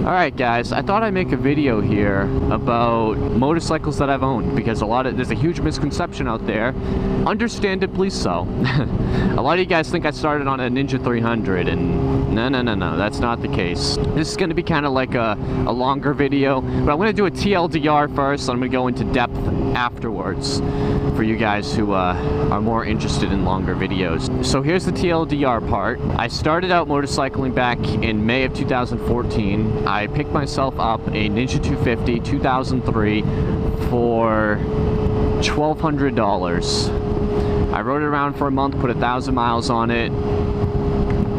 Alright guys, I thought I'd make a video here about motorcycles that I've owned, because there's a huge misconception out there, understandably so. A lot of you guys think I started on a Ninja 300, and no, that's not the case. This is going to be kind of like a longer video, but I'm going to do a TLDR first, and I'm going to go into depth afterwards for you guys who are more interested in longer videos. So here's the TLDR part. I started out motorcycling back in May of 2014. I picked myself up a Ninja 250 2003 for $1,200. I rode it around for a month, put 1,000 miles on it.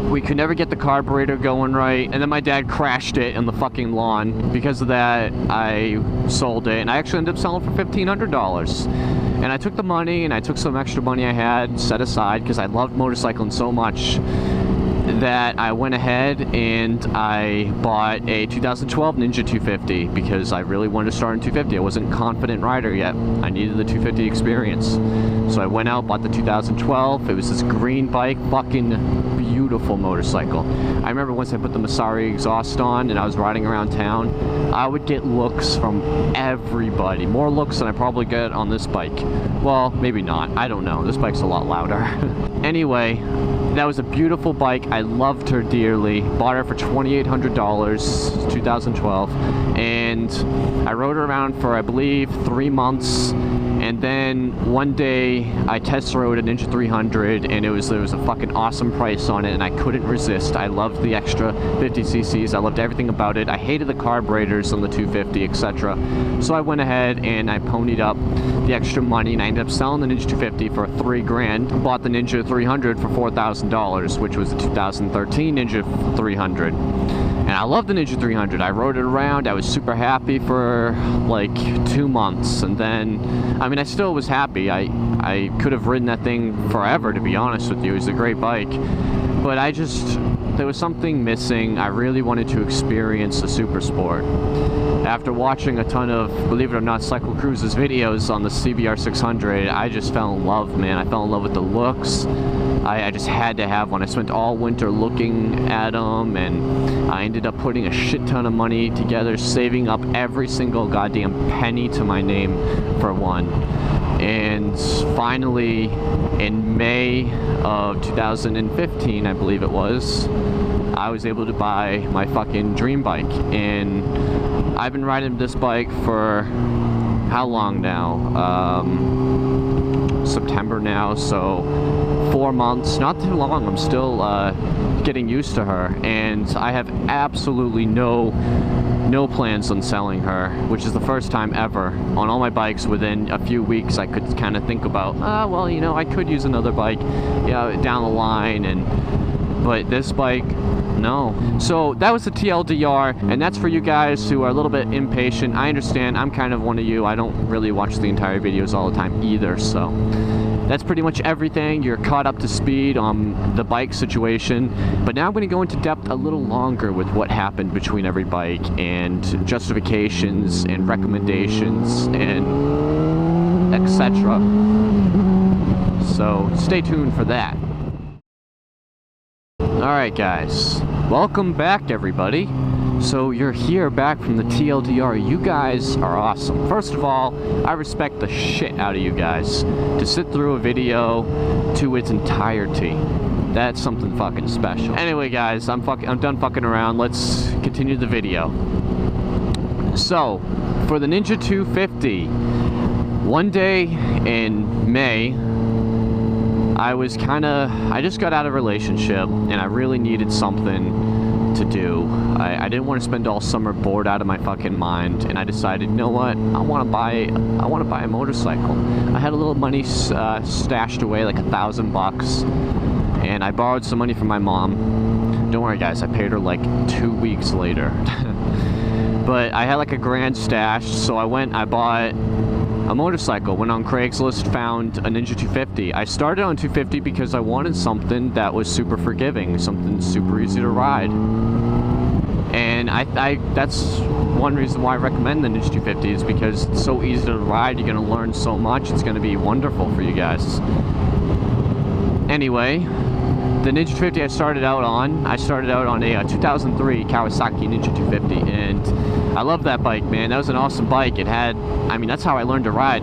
We could never get the carburetor going right, and then my dad crashed it in the fucking lawn. Because of that, I sold it, and I actually ended up selling it for $1,500. And I took the money, and I took some extra money I had set aside, because I loved motorcycling so much, that I went ahead and I bought a 2012 Ninja 250 because I really wanted to start in 250. I wasn't a confident rider yet. I needed the 250 experience. So I went out, bought the 2012. It was this green bike, fucking beautiful motorcycle. I remember once I put the Masari exhaust on and I was riding around town, I would get looks from everybody. More looks than I probably get on this bike. Well, maybe not. I don't know. This bike's a lot louder. Anyway, that was a beautiful bike. I loved her dearly. Bought her for $2,800, 2012, and I rode her around for, I believe, 3 months. And then one day I test rode a Ninja 300, and there was a fucking awesome price on it, and I couldn't resist. I loved the extra 50 cc's. I loved everything about it. I hated the carburetors on the 250, etc. So I went ahead and I ponied up the extra money, and I ended up selling the Ninja 250 for $3 grand. Bought the Ninja 300 for $4,000, which was the 2013 Ninja 300. And I love the Ninja 300. I rode it around. I was super happy for like 2 months, and then, I mean, I still was happy. I could have ridden that thing forever, to be honest with you. It was a great bike, but there was something missing. I really wanted to experience the super sport. After watching a ton of, believe it or not, Cycle Cruise's videos on the CBR 600, I just fell in love, man. I fell in love with the looks. I just had to have one. I spent all winter looking at them, and I ended up putting a shit ton of money together, saving up every single goddamn penny to my name for one. And finally, in May of 2015, I believe it was, I was able to buy my fucking dream bike. And I've been riding this bike for how long now? September now, so 4 months. Not too long. I'm still getting used to her, and I have absolutely no plans on selling her, which is the first time ever. On all my bikes, within a few weeks, I could kind of think about, well, you know, I could use another bike, down the line, but this bike, no. So that was the TLDR, and that's for you guys who are a little bit impatient. I understand. I'm kind of one of you. I don't really watch the entire videos all the time either, so that's pretty much everything. You're caught up to speed on the bike situation, but now I'm going to go into depth a little longer with what happened between every bike, and justifications and recommendations and etc. So stay tuned for that. Alright guys, welcome back everybody. So you're here back from the TLDR. You guys are awesome. First of all, I respect the shit out of you guys to sit through a video to its entirety. That's something fucking special. Anyway guys, I'm done fucking around. Let's continue the video. So, for the Ninja 250, one day in May, I just got out of a relationship, and I really needed something to do. I didn't want to spend all summer bored out of my fucking mind, and I decided, you know what, I want to buy a motorcycle. I had a little money stashed away, like $1,000, and I borrowed some money from my mom. Don't worry guys, I paid her like 2 weeks later. But I had like $1 grand stashed, so I bought a motorcycle. Went on Craigslist, found a Ninja 250. I started on 250 because I wanted something that was super forgiving, something super easy to ride. And that's one reason why I recommend the Ninja 250, is because it's so easy to ride. You're going to learn so much. It's going to be wonderful for you guys. Anyway, the Ninja 250 I started out on a 2003 Kawasaki Ninja 250, and I love that bike, man. That was an awesome bike. It had, I mean, that's how I learned to ride.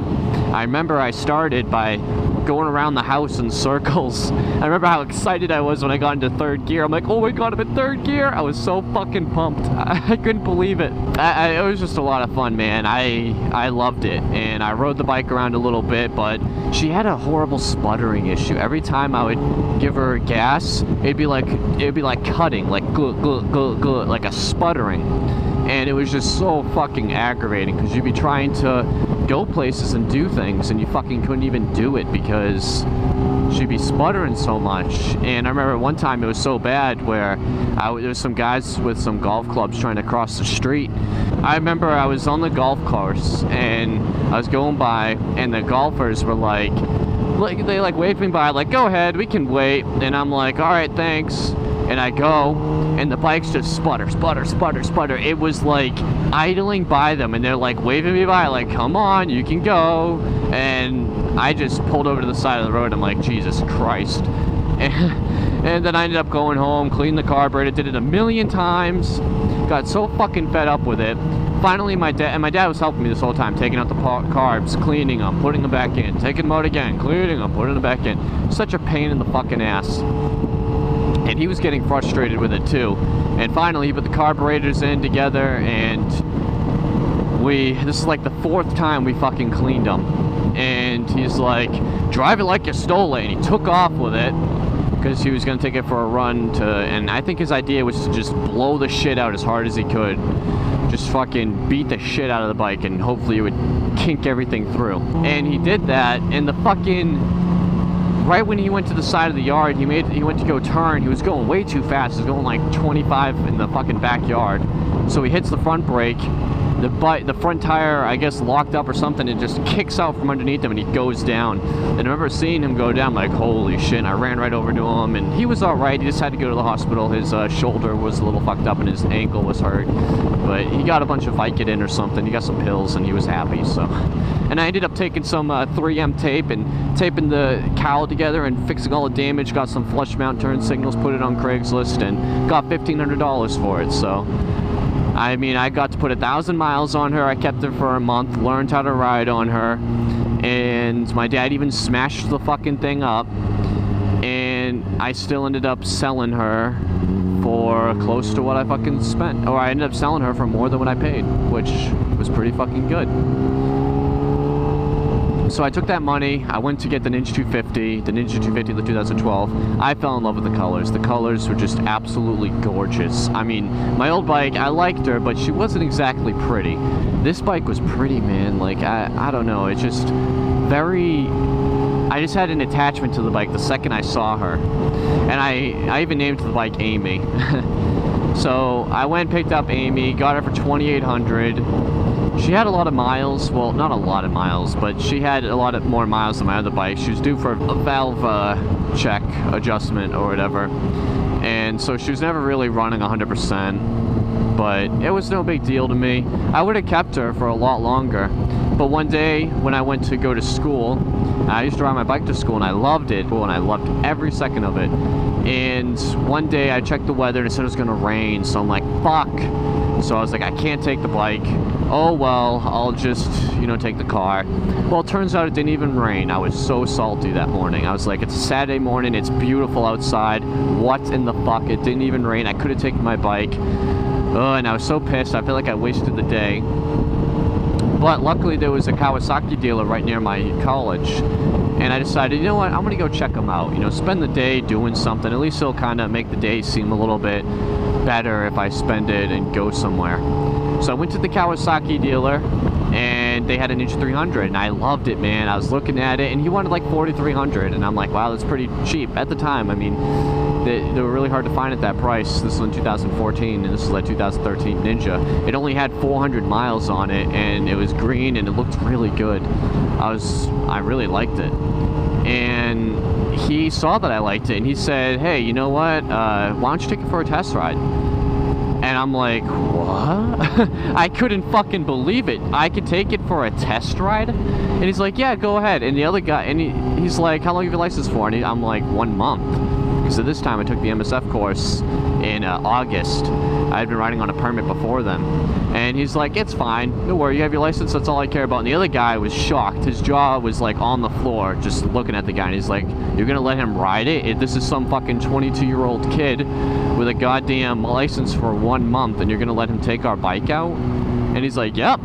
I remember I started by going around the house in circles. I remember how excited I was when I got into third gear. I'm like, oh my god, I'm in third gear. I was so fucking pumped. I couldn't believe it. It was just a lot of fun, man. I loved it, and I rode the bike around a little bit, but she had a horrible sputtering issue. Every time I would give her gas, it'd be like cutting, like glug, like a sputtering. And it was just so fucking aggravating, because you'd be trying to go places and do things, and you fucking couldn't even do it because she'd be sputtering so much. And I remember one time it was so bad where there was some guys with some golf clubs trying to cross the street. I remember I was on the golf course and I was going by, and the golfers were like they like waved me by, like, go ahead, we can wait. And I'm like, all right, thanks. And I go, and the bikes just sputter. It was like idling by them, and they're like waving me by, like, come on, you can go. And I just pulled over to the side of the road. I'm like, Jesus Christ. And then I ended up going home, cleaned the carburetor, did it a million times, got so fucking fed up with it. Finally, my dad was helping me this whole time, taking out the carbs, cleaning them, putting them back in, taking them out again, cleaning them, putting them back in. Such a pain in the fucking ass. And he was getting frustrated with it too. And finally, he put the carburetors in together, and this is like the 4th time we fucking cleaned them. And he's like, drive it like you stole it. And he took off with it, because he was going to take it for a run and I think his idea was to just blow the shit out as hard as he could. Just fucking beat the shit out of the bike, and hopefully it would kink everything through. And he did that, and the fucking, right when he went to the side of the yard, he went to go turn, he was going way too fast. He was going like 25 in the fucking backyard. So he hits the front brake. The front tire, I guess, locked up or something, and just kicks out from underneath him, and he goes down. And I remember seeing him go down, like, holy shit. And I ran right over to him, and he was alright. He just had to go to the hospital. His shoulder was a little fucked up, and his ankle was hurt. But he got a bunch of Vicodin or something. He got some pills, and he was happy, so. And I ended up taking some 3M tape and taping the cowl together and fixing all the damage. Got some flush mount turn signals, put it on Craigslist, and got $1,500 for it, so. I mean, I got to put 1,000 miles on her. I kept her for a month, learned how to ride on her, and my dad even smashed the fucking thing up, and I still ended up selling her for close to what I fucking spent. Or I ended up selling her for more than what I paid, which was pretty fucking good. So I took that money, I went to get the Ninja 250, the 2012. I fell in love with the colors. The colors were just absolutely gorgeous. I mean, my old bike, I liked her, but she wasn't exactly pretty. This bike was pretty, man. Like, I don't know, it's just very... I just had an attachment to the bike the second I saw her. And I even named the bike Amy. So I went and picked up Amy, got her for $2,800. She had a lot of miles. Well, not a lot of miles, but she had a lot more miles than my other bike. She was due for a valve check adjustment or whatever. And so she was never really running 100%. But it was no big deal to me. I would have kept her for a lot longer. But one day when I went to go to school, I used to ride my bike to school, and I loved it. And I loved every second of it. And one day I checked the weather, and it said it was going to rain. So I'm like, fuck. So I was like, I can't take the bike. Oh well, I'll just, you know, take the car. Well, it turns out it didn't even rain. I was so salty that morning. I was like, it's a Saturday morning, it's beautiful outside. What in the fuck? It didn't even rain. I could have taken my bike. And I was so pissed. I feel like I wasted the day. But luckily there was a Kawasaki dealer right near my college. And I decided, you know what, I'm gonna go check them out. You know, spend the day doing something. At least it'll kind of make the day seem a little bit better if I spend it and go somewhere. So I went to the Kawasaki dealer, and they had a Ninja 300, and I loved it, man. I was looking at it, and he wanted like $4,300, and I'm like, wow, that's pretty cheap at the time. I mean, they were really hard to find at that price. This was in 2014, and this is like 2013 Ninja. It only had 400 miles on it, and it was green, and it looked really good. I really liked it. And he saw that I liked it, and he said, hey, you know what, why don't you take it for a test ride? And I'm like, what? I couldn't fucking believe it. I could take it for a test ride? And he's like, yeah, go ahead. And the other guy, and he's like, how long have you your license for? And I'm like, 1 month. So this time I took the MSF course in August. I had been riding on a permit before then. And he's like, it's fine, don't worry, you have your license, that's all I care about. And the other guy was shocked. His jaw was like on the floor, just looking at the guy. And he's like, you're gonna let him ride it? This is some fucking 22-year-old kid with a goddamn license for 1 month, and you're gonna let him take our bike out? And he's like, yep.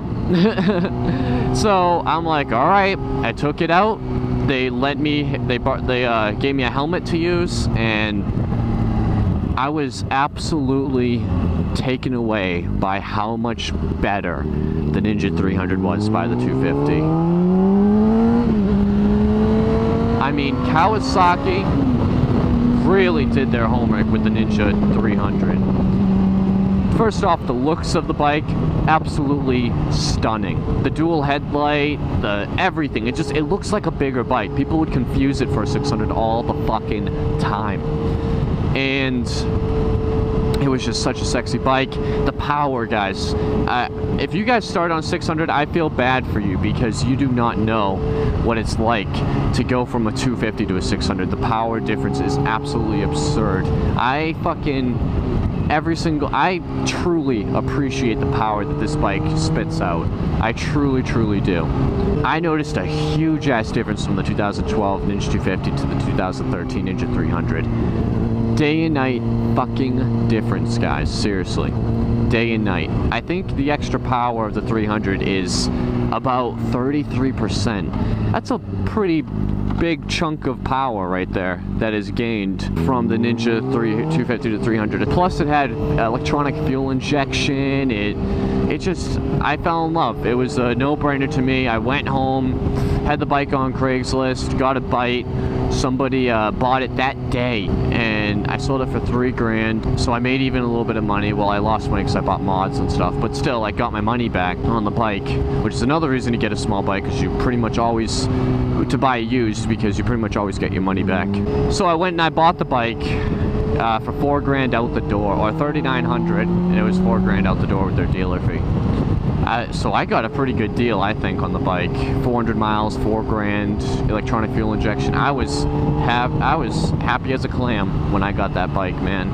So I'm like, all right. I took it out. They let me, they gave me a helmet to use, and I was absolutely taken away by how much better the Ninja 300 was by the 250. I mean, Kawasaki really did their homework with the Ninja 300. First off, the looks of the bike, absolutely stunning. The dual headlight, the everything, it looks like a bigger bike. People would confuse it for a 600 all the fucking time. And it was just such a sexy bike. The power, guys. If you guys start on 600, I feel bad for you because you do not know what it's like to go from a 250 to a 600. The power difference is absolutely absurd. I truly appreciate the power that this bike spits out. I truly, truly do. I noticed a huge ass difference from the 2012 Ninja 250 to the 2013 Ninja 300. Day and night fucking difference, guys. Seriously. Day and night. I think the extra power of the 300 is about 33%. That's a pretty big chunk of power right there that is gained from the Ninja 250 to 300. Plus it had electronic fuel injection. I fell in love. It was a no-brainer to me. I went home, had the bike on Craigslist, got a bite. Somebody bought it that day, and I sold it for $3 grand. So I made even a little bit of money. Well, I lost money because I bought mods and stuff, but still, I got my money back on the bike, which is another reason to get a small bike, because you pretty much always, to buy it used, because you pretty much always get your money back. So I went and I bought the bike for $4 grand out the door, or $3,900, and it was $4 grand out the door with their dealer fee. So I got a pretty good deal, I think, on the bike. 400 miles, $4 grand, electronic fuel injection. I was happy as a clam when I got that bike, man.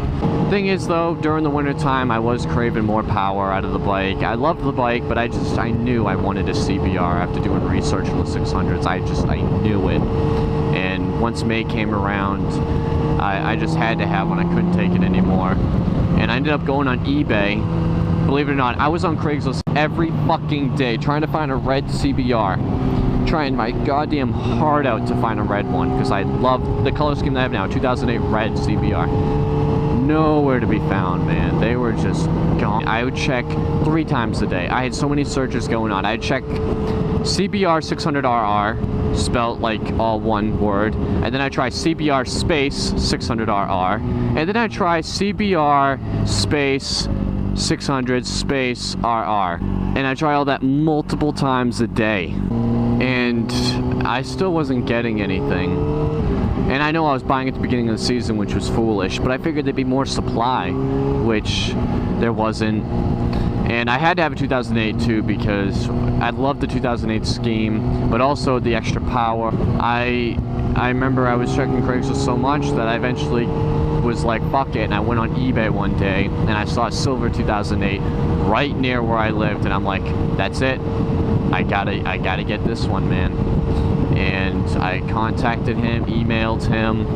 Thing is, though, during the winter time, I was craving more power out of the bike. I loved the bike, but I knew I wanted a CBR. After doing research on the 600s, I knew it. And once May came around, I just had to have one. I couldn't take it anymore. And I ended up going on eBay. Believe it or not, I was on Craigslist every fucking day trying to find a red CBR. Trying my goddamn heart out to find a red one, because I love the color scheme that I have now, 2008 red CBR. Nowhere to be found, man. They were just gone. I would check 3 times a day. I had so many searches going on. I'd check CBR 600RR, spelt like all one word, and then I try CBR space 600RR, and then I try CBR space 600 space RR, and I try all that multiple times a day, and I still wasn't getting anything. And I know I was buying at the beginning of the season, which was foolish, but I figured there'd be more supply, which there wasn't. And I had to have a 2008 too, because I loved the 2008 scheme, but also the extra power. I remember I was checking Craigslist so much that I eventually was like, fuck it, and I went on eBay one day, and I saw a silver 2008 right near where I lived, and I'm like, that's it. I gotta get this one, man. And I contacted him, emailed him,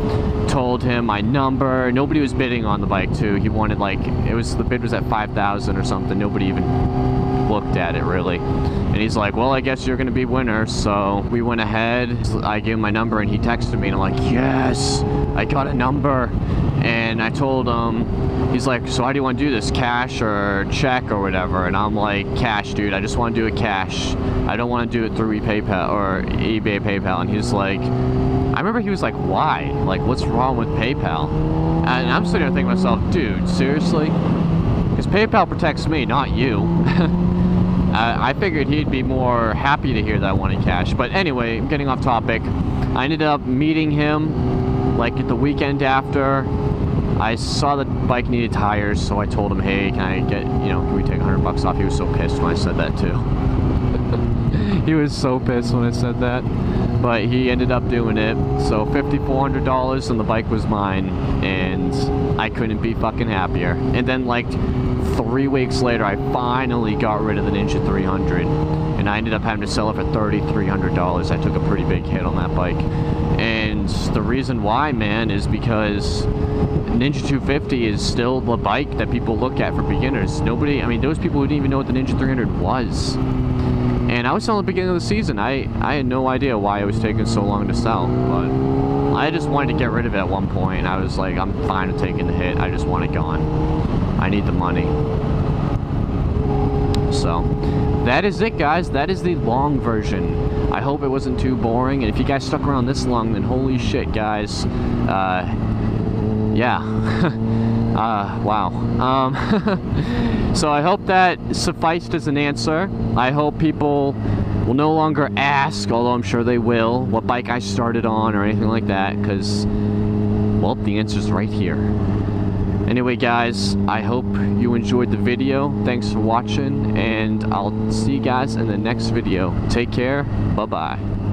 told him my number. Nobody was bidding on the bike too. He wanted, like, the bid was at $5,000 or something. Nobody even looked at it really. And he's like, well, I guess you're gonna be winner. So we went ahead. I gave him my number, and he texted me, and I'm like, yes, I got a number. And I told him, he's like, so how do you want to do this, cash or check or whatever? And I'm like, cash, dude. I just want to do it cash. I don't want to do it through PayPal or eBay PayPal. And he's like, I remember he was like, why? Like, what's wrong with PayPal? And I'm sitting there thinking to myself, dude, seriously? Because PayPal protects me, not you. I figured he'd be more happy to hear that I wanted cash. But anyway, I'm getting off topic. I ended up meeting him like at the weekend after. I saw the bike needed tires, so I told him, hey, can we take $100 off? He was so pissed when I said that too. He was so pissed when I said that. but he ended up doing it. So $5,400 and the bike was mine, and I couldn't be fucking happier. And then like 3 weeks later, I finally got rid of the Ninja 300, and I ended up having to sell it for $3,300. I took a pretty big hit on that bike. And the reason why, man, is because Ninja 250 is still the bike that people look at for beginners. Nobody, I mean, those people who didn't even know what the Ninja 300 was. And I was selling at the beginning of the season. I had no idea why it was taking so long to sell, but I just wanted to get rid of it at one point. I was like, I'm fine with taking the hit. I just want it gone. I need the money. So, that is it, guys. That is the long version. I hope it wasn't too boring, and if you guys stuck around this long, then holy shit, guys. Yeah. Wow. So I hope that sufficed as an answer. I hope people will no longer ask, although I'm sure they will, what bike I started on or anything like that, because, well, the answer's right here. Anyway, guys, I hope you enjoyed the video. Thanks for watching, and I'll see you guys in the next video. Take care. Bye-bye.